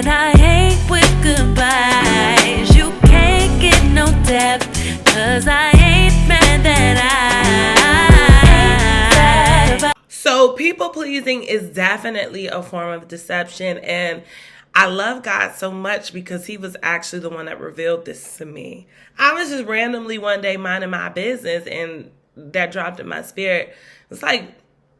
And I hate with goodbyes. You can't get no depth, 'cause I ain't mad that I. So people pleasing is definitely a form of deception, and I love God so much because he was actually the one that revealed this to me. I was just randomly one day minding my business, and that dropped in my spirit. It's like,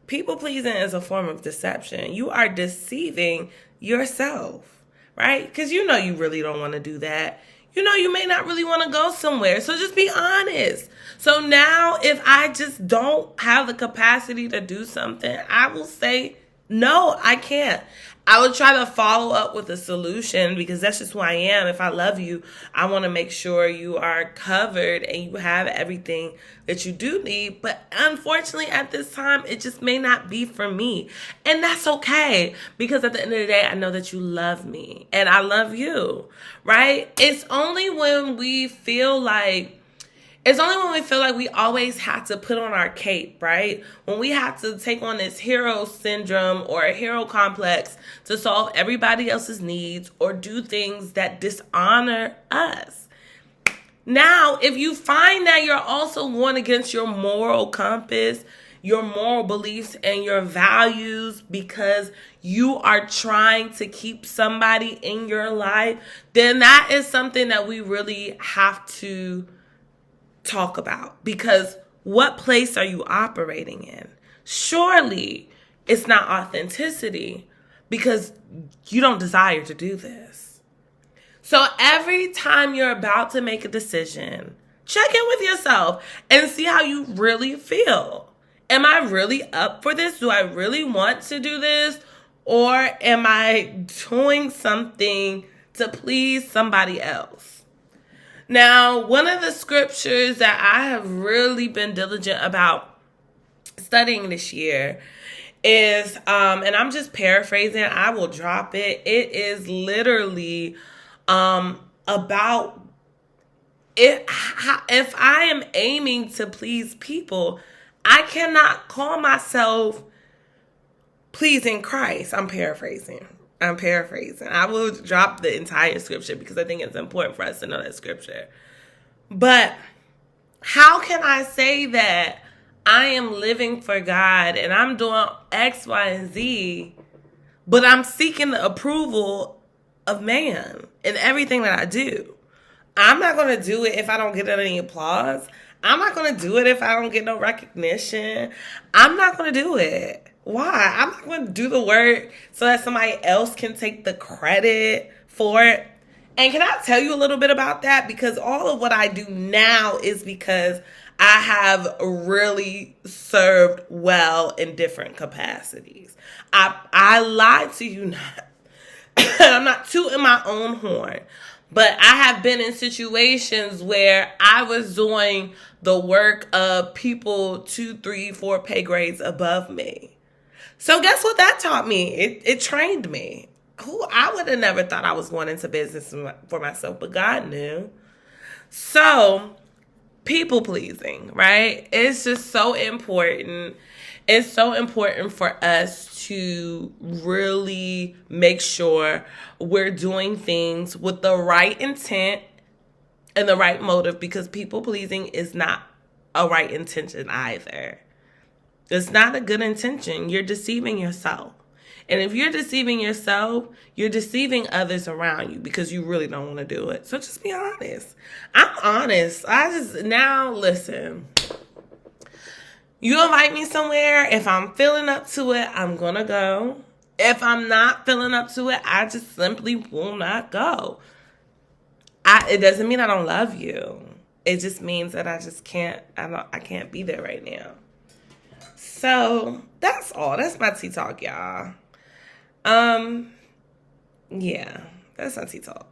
people pleasing is a form of deception. You are deceiving yourself, right? Because you know you really don't want to do that. You know you may not really want to go somewhere. So just be honest. So now if I just don't have the capacity to do something, I will say, no, I can't. I would try to follow up with a solution because that's just who I am. If I love you, I want to make sure you are covered and you have everything that you do need. But unfortunately, at this time, it just may not be for me. And that's okay, because at the end of the day, I know that you love me and I love you, right? It's only when we feel like we always have to put on our cape, right? When we have to take on this hero syndrome or a hero complex to solve everybody else's needs or do things that dishonor us. Now, if you find that you're also going against your moral compass, your moral beliefs, and your values because you are trying to keep somebody in your life, then that is something that we really have to talk about, because what place are you operating in? Surely it's not authenticity, because you don't desire to do this. So every time you're about to make a decision, check in with yourself and see how you really feel. Am I really up for this? Do I really want to do this? Or am I doing something to please somebody else? Now, one of the scriptures that I have really been diligent about studying this year is, and I'm just paraphrasing, I will drop it. It is literally about if I am aiming to please people, I cannot call myself pleasing Christ. I'm paraphrasing. I will drop the entire scripture because I think it's important for us to know that scripture. But how can I say that I am living for God and I'm doing X, Y, and Z, but I'm seeking the approval of man in everything that I do? I'm not going to do it if I don't get any applause. I'm not going to do it if I don't get no recognition. I'm not going to do it. Why? I'm not going to do the work so that somebody else can take the credit for it. And can I tell you a little bit about that? Because all of what I do now is because I have really served well in different capacities. I lied to you not. I'm not tooting my own horn. But I have been in situations where I was doing the work of people 2, 3, 4 pay grades above me. So guess what that taught me? It trained me. I would have never thought I was going into business for myself, but God knew. So, people pleasing, right? It's just so important. It's so important for us to really make sure we're doing things with the right intent and the right motive, because people pleasing is not a right intention either. It's not a good intention. You're deceiving yourself. And if you're deceiving yourself, you're deceiving others around you because you really don't want to do it. So just be honest. I'm honest. Listen. You invite me somewhere. If I'm feeling up to it, I'm going to go. If I'm not feeling up to it, I just simply will not go. It doesn't mean I don't love you. It just means that I just can't, I can't be there right now. So that's all. That's my tea talk, y'all. Yeah, that's my tea talk.